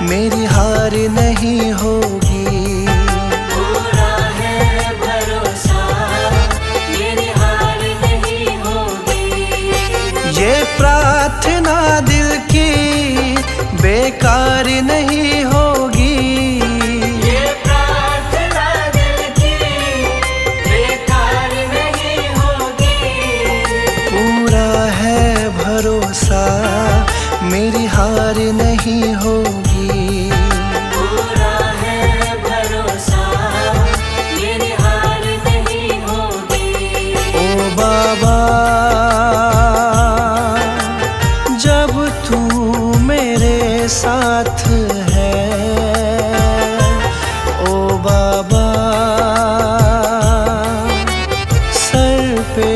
मेरी हार नहीं होगी। पूरा है भरोसा, मेरी हार नहीं होगी। ये प्रार्थना दिल की बेकार नहीं होगी। ये प्रार्थना दिल की बेकार नहीं होगी। पूरा है भरोसा, मेरी हार नहीं होगी। पूरा है भरोसा, मेरी हार नहीं होगी। ओ बाबा, जब तू मेरे साथ है, ओ बाबा, सर पे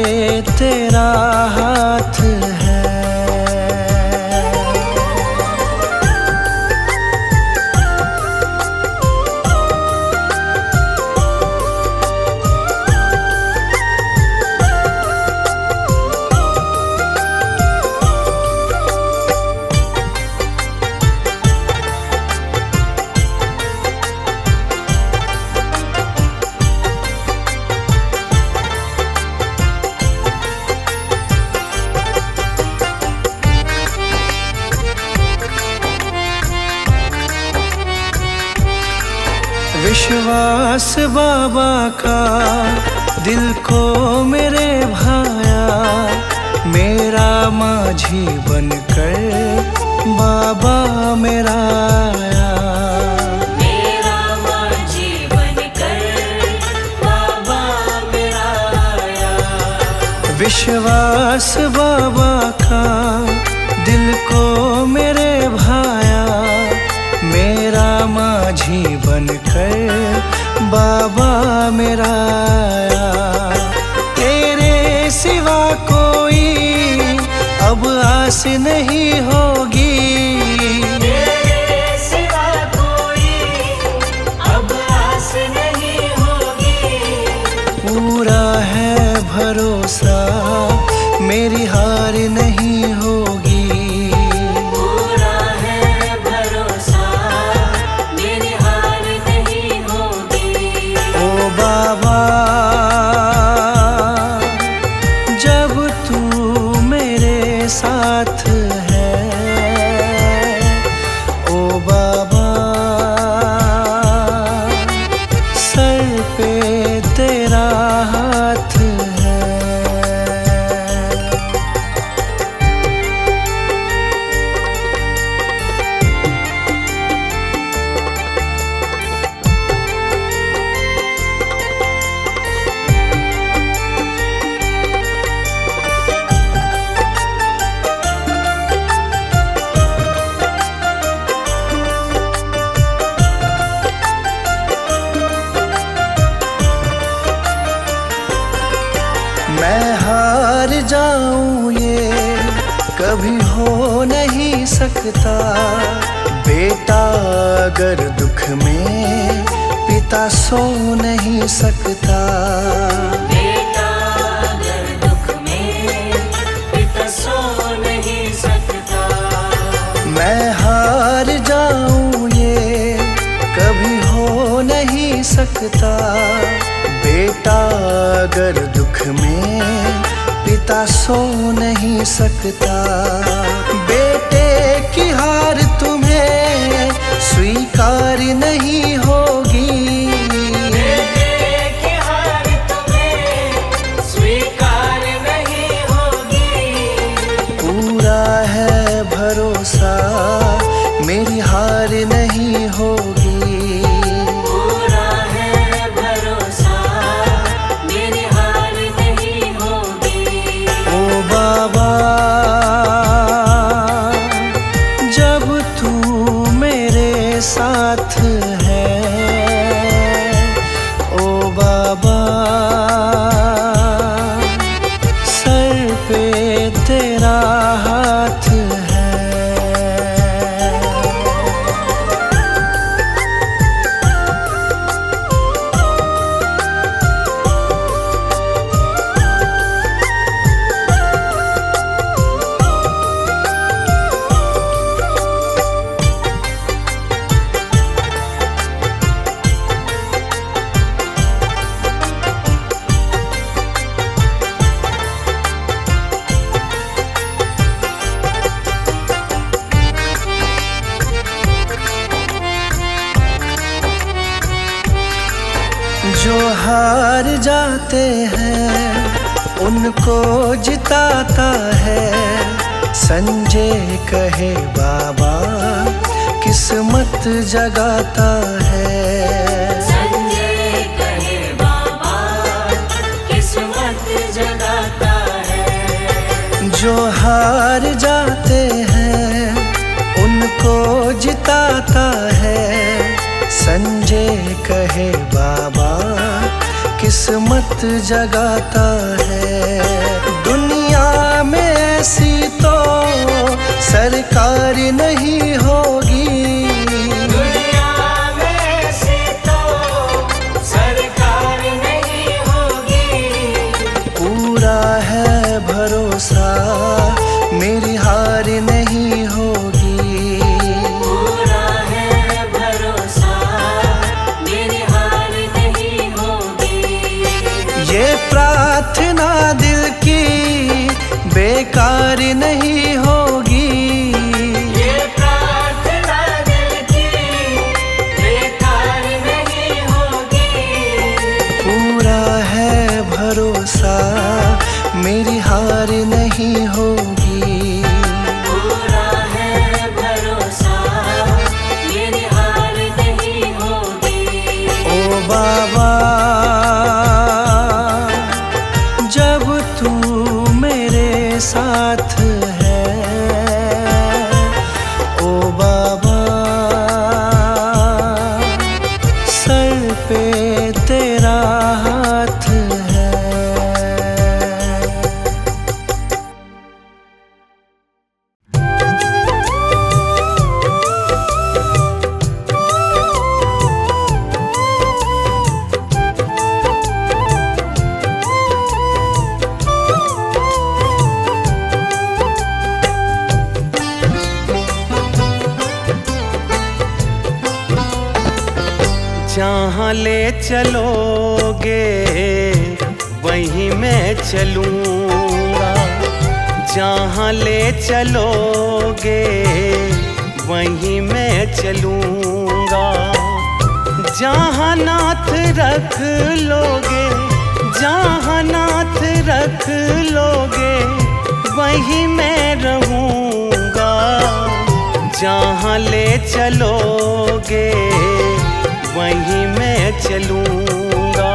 तेरा हाथ है। विश्वास बाबा का दिल को मेरे भाया, मेरा माझी बनकर बाबा मेरा आया। मेरा माझी बनकर बाबा मेरा आया। विश्वास बाबा का दिल को मेरे भाया, मेरा माझी बनकर बाबा मेरा आया। तेरे सिवा कोई अब आस नहीं होगी। तेरे सिवा कोई अब आस नहीं होगी। पूरा है भरोसा, मेरी हार नहीं होगी। पूरा है भरोसा, मेरी हार नहीं होगी। ओ बाबा, जब तू मेरे साथ है, ओ बाबा, सर पे तेरा हाथ है। मैं हार जाऊं ये कभी हो नहीं सकता। बेटा अगर दुख में, पिता सो नहीं सकता। बेटा अगर दुख में, पिता सो नहीं सकता। मैं हार जाऊं ये कभी हो नहीं सकता। बेटा अगर दुख में, पिता सो नहीं सकता। बेटे की हार तुम्हें स्वीकार नहीं होगी। बेटे की हार तुम्हें स्वीकार नहीं होगी। पूरा है भरोसा, मेरी हार नहीं होगी। पूरा है भरोसा, मेरी हार नहीं होगी। ओ बाबा, जब तू मेरे साथ है, ओ बाबा, सर पे तेरा हाथ है। जो हार जाते हैं उनको जिताता है। संजय कहे बाबा किस्मत जगाता है। संजय कहे बाबा किस्मत जगाता है। जो हार जाते हैं उनको जिताता है। संजय कहे बाबा किस्मत जगाता है। दुनिया में ऐसी तो सरकार नहीं होगी। दुनिया में ऐसी तो सरकार नहीं होगी। पूरा है भरोसा मेरी हार नहीं होगी। पूरा है भरोसा मेरी हार नहीं होगी। ये प्रार्थना दिल की बेकार नहीं होगी। ये प्रार्थना दिल की बेकार नहीं होगी। पूरा है भरोसा मेरी हार नहीं होगी। पूरा है भरोसा मेरी हार नहीं होगी। ओ बाबा जब तू मेरे साथ है। ओ बाबा सर पे तेरा हाथ है। जहाँ ले चलोगे वहीं मैं चलूँगा। जहाँ ले चलोगे वहीं मैं चलूँगा। जहाँ नाथ रख लोगे, जहाँ नाथ रख लोगे वहीं मैं रहूँगा। जहाँ ले चलोगे वहीं मैं चलूँगा।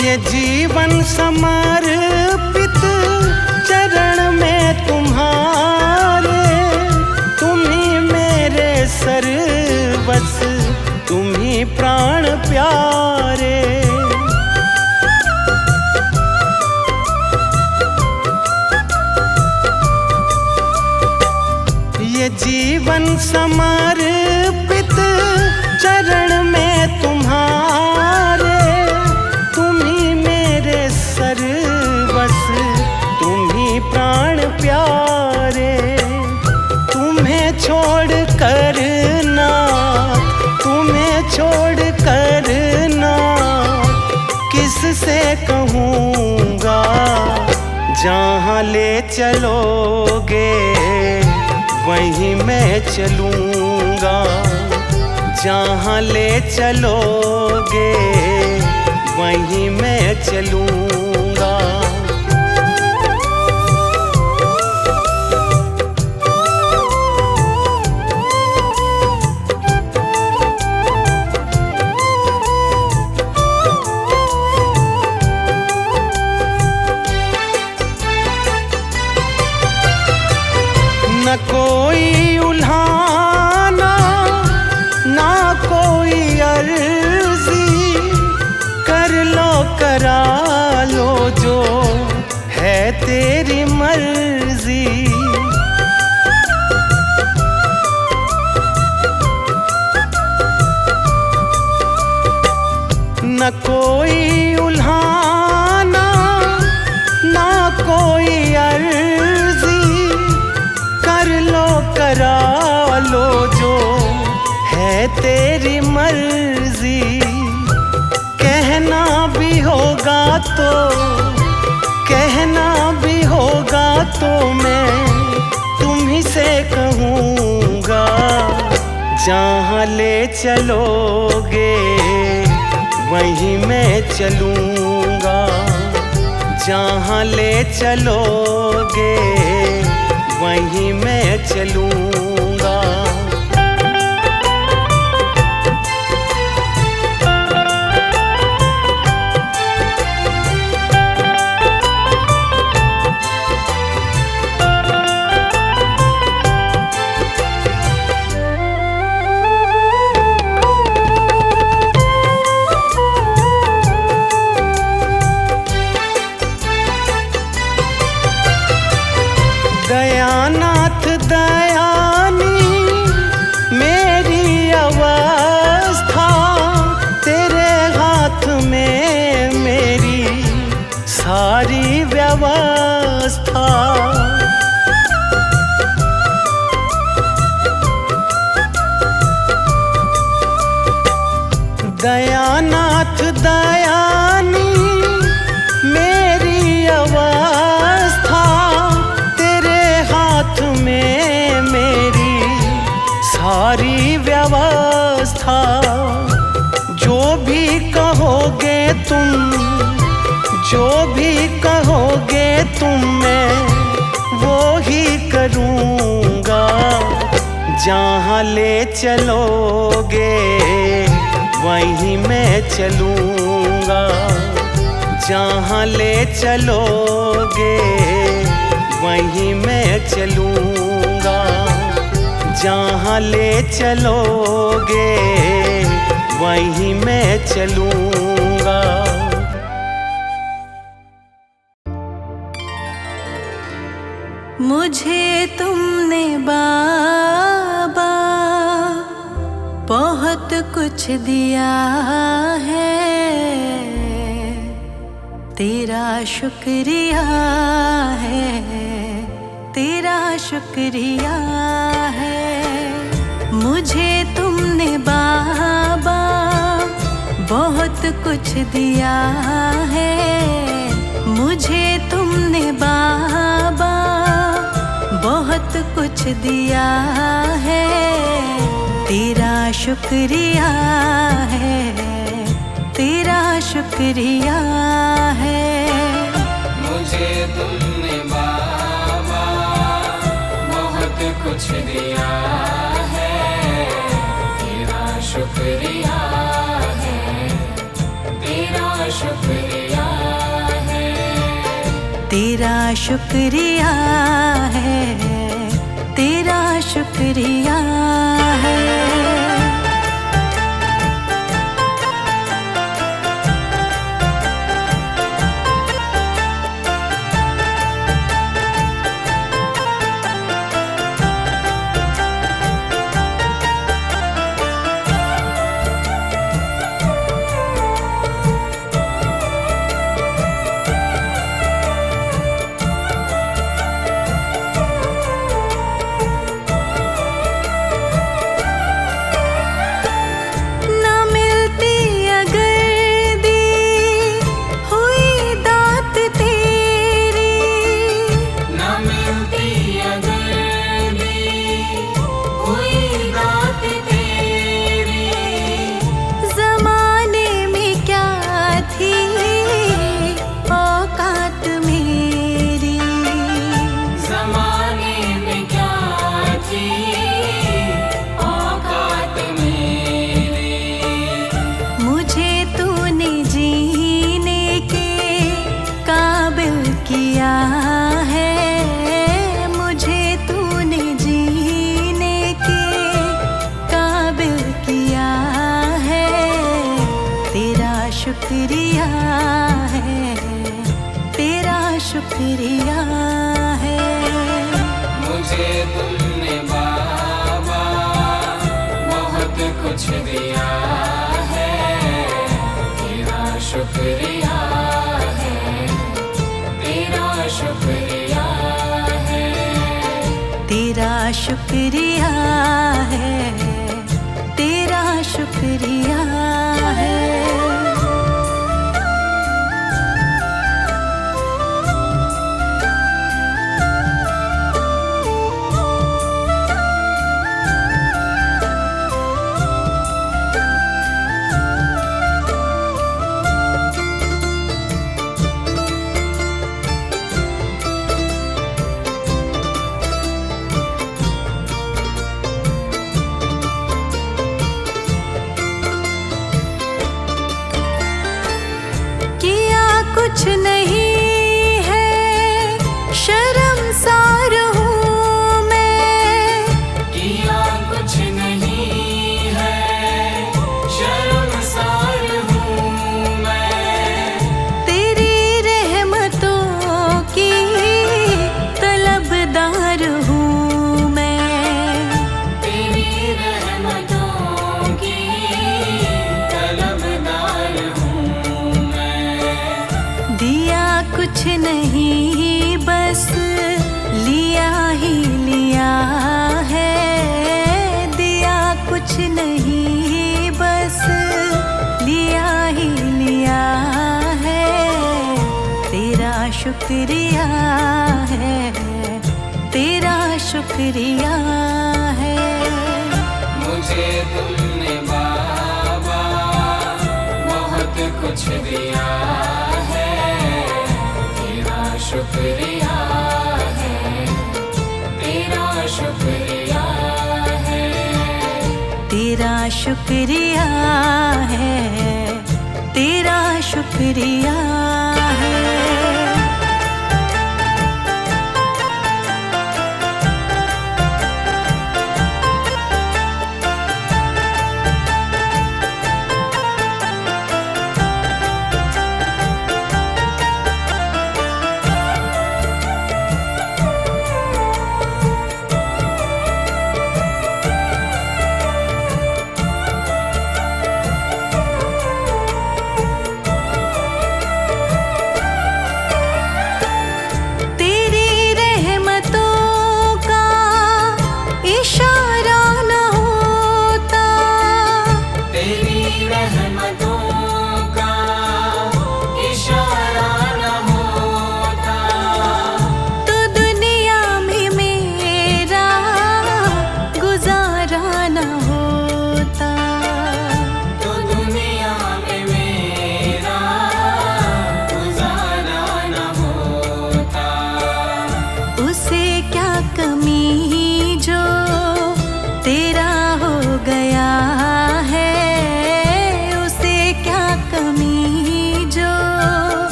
ये जीवन समर्पित चरण में तुम्हारे। तुम ही मेरे सर्वस्व, तुम ही प्राण प्यारे। ये जीवन समर्पित चरण में तुम्हारे। तुम ही मेरे सर्वस्व, तुम ही प्राण प्यारे। तुम्हें छोड़ कर ना, तुम्हें छोड़ कर ना किससे कहूँगा। जहाँ ले चलोगे वहीं मैं चलूँगा। जहाँ ले चलोगे वहीं मैं चलूँगा। न कोई उल्हाना, ना कोई अर्जी। कर लो करा लो जो है तेरी मर्जी। न कोई उल्हाना, ना तेरी मर्जी, कहना भी होगा तो, कहना भी होगा तो मैं तुम्ही से कहूँगा। जहाँ ले चलोगे वहीं मैं चलूँगा, जहाँ ले चलोगे वहीं मैं चलूँगा। दयानाथ दयानी मेरी अवस्था, तेरे हाथ में मेरी सारी व्यवस्था। दयानाथ दयानी मेरी अवस्था, हाथ में मेरी सारी व्यवस्था। जो भी कहोगे तुम, जो भी कहोगे तुम, मैं वो ही करूँगा। जहाँ ले चलोगे वहीं मैं चलूँगा, जहाँ ले चलोगे वहीं मैं चलूँगा, जहाँ ले चलोगे वहीं मैं चलूँगा। मुझे तुमने बाबा बहुत कुछ दिया है, तेरा शुक्रिया है, तेरा शुक्रिया है। मुझे तुमने बाबा बहुत कुछ दिया है, मुझे तुमने बाबा बहुत कुछ दिया है, तेरा शुक्रिया है, तेरा शुक्रिया है। मुझे तुमने बाबा बहुत कुछ दिया है, तेरा शुक्रिया है, तेरा शुक्रिया है, तेरा शुक्रिया है, तेरा शुक्रिया है। शुक्रिया है, तेरा शुक्रिया है। मुझे तुमने बाबा बहुत कुछ दिया है, तेरा शुक्रिया है, तेरा शुक्रिया है, तेरा शुक्रिया है, तेरा कुछ नहीं बस लिया ही लिया है, दिया कुछ नहीं बस लिया ही लिया है। तेरा शुक्रिया है, तेरा शुक्रिया है। मुझे तुमने बाबा बहुत कुछ दिया है, तेरा शुक्रिया है, तेरा शुक्रिया है। तेरा शुक्रिया है, तेरा शुक्रिया है।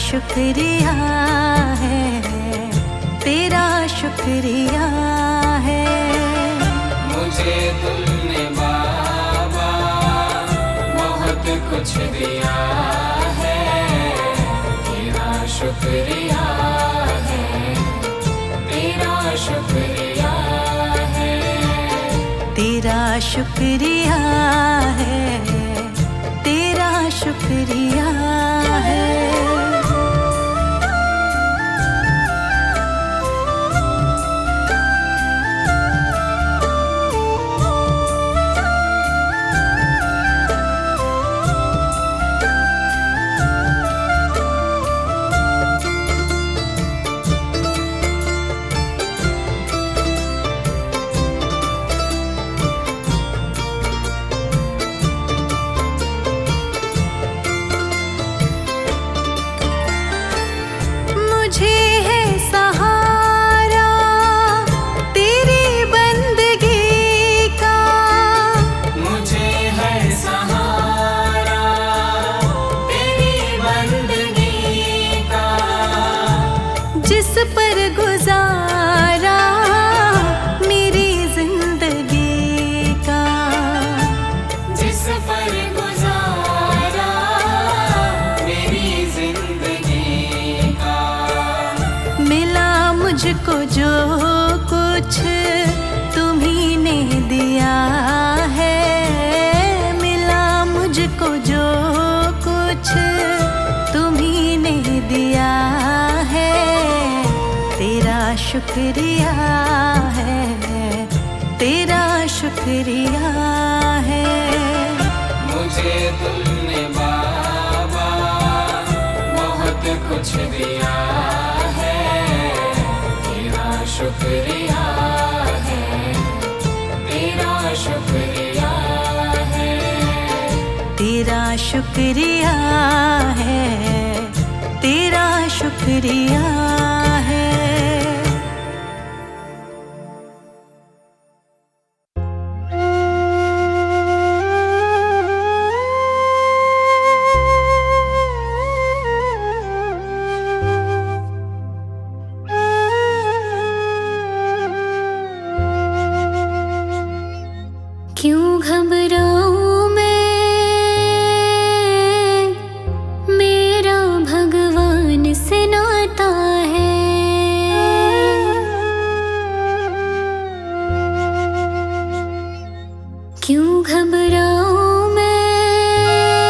शुक्रिया है, तेरा शुक्रिया है। मुझे तुमने बाबा बहुत कुछ दिया है, तेरा शुक्रिया है, तेरा शुक्रिया है। तेरा शुक्रिया है, तेरा शुक्रिया है। मुझको जो कुछ तुम्ही ने दिया है, मिला मुझको जो कुछ तुम्ही ने दिया है। तेरा शुक्रिया है, तेरा शुक्रिया है। मुझे तुमने बाबा बहुत कुछ दिया है, शुक्रिया है, तेरा शुक्रिया है। तेरा शुक्रिया है, तेरा शुक्रिया है। क्यों घबराऊं मैं, मेरा भगवान से नाता है। क्यों घबराऊं मैं,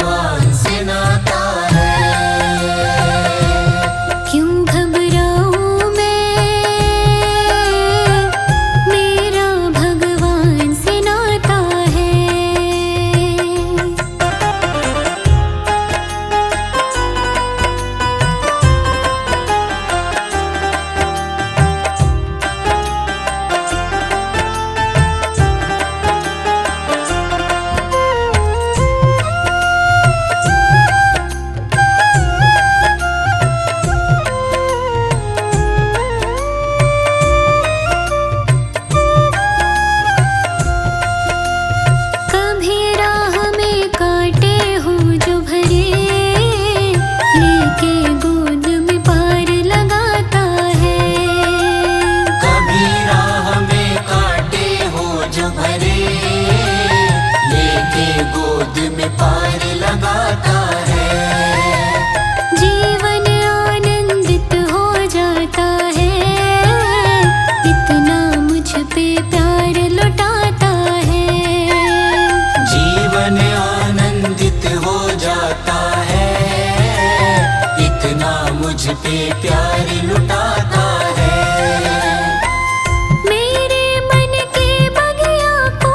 भगवान से नाता है। क्यों घबराऊं मैं, मेरा भगवान से नाता है। कभी राह में कांटे हो जो भरे, लेके गोद में पार लगाता है। कभी राह में कांटे हो जो भरे, लेके गोद में पार लगाता है। जीवन आनंदित हो जाता है, इतना मुझ पे प्यार लुटाता है। जीवन आनंदित हो जाता है, इतना मुझ पे प्यार लुटाता है। मेरे मन के बगिया को,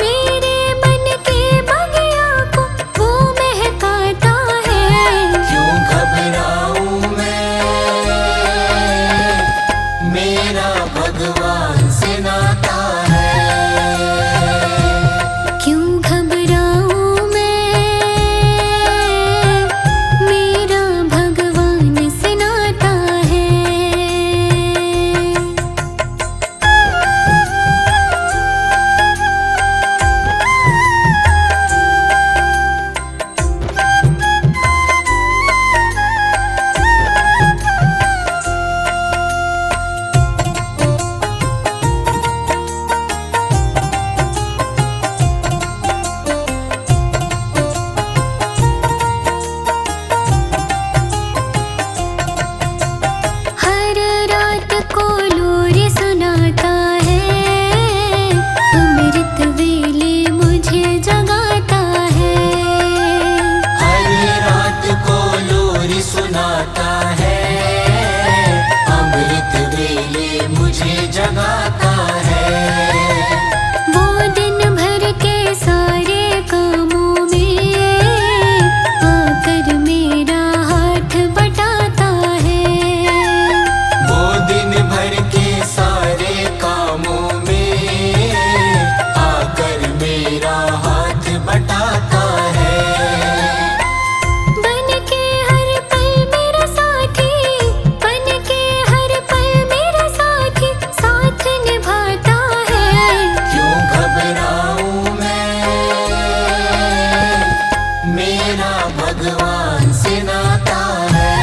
मेरे मन के बगिया को वो महकाता है। क्यों घबराऊं मैं, मेरा भगवान से नाता है। क्यों घबराऊं मैं, मेरा भगवान से नाता है। हर रात को लोरी सुनाता है, अमृत वेले मुझे जगाता है। हर रात को लोरी सुनाता है, अमृत वेले मुझे जगाता है। वो दिन भर के सारे कामों में आकर मेरा हाथ बटाता है। वो दिन भर के सारे कामों में आकर मेरा हाथ बटाता है। बन के हर पल मेरा साथी, बन के हर पल मेरा साथी, साथ निभाता है। क्यों घबराऊं मैं, मेरा भगवान से नाता है।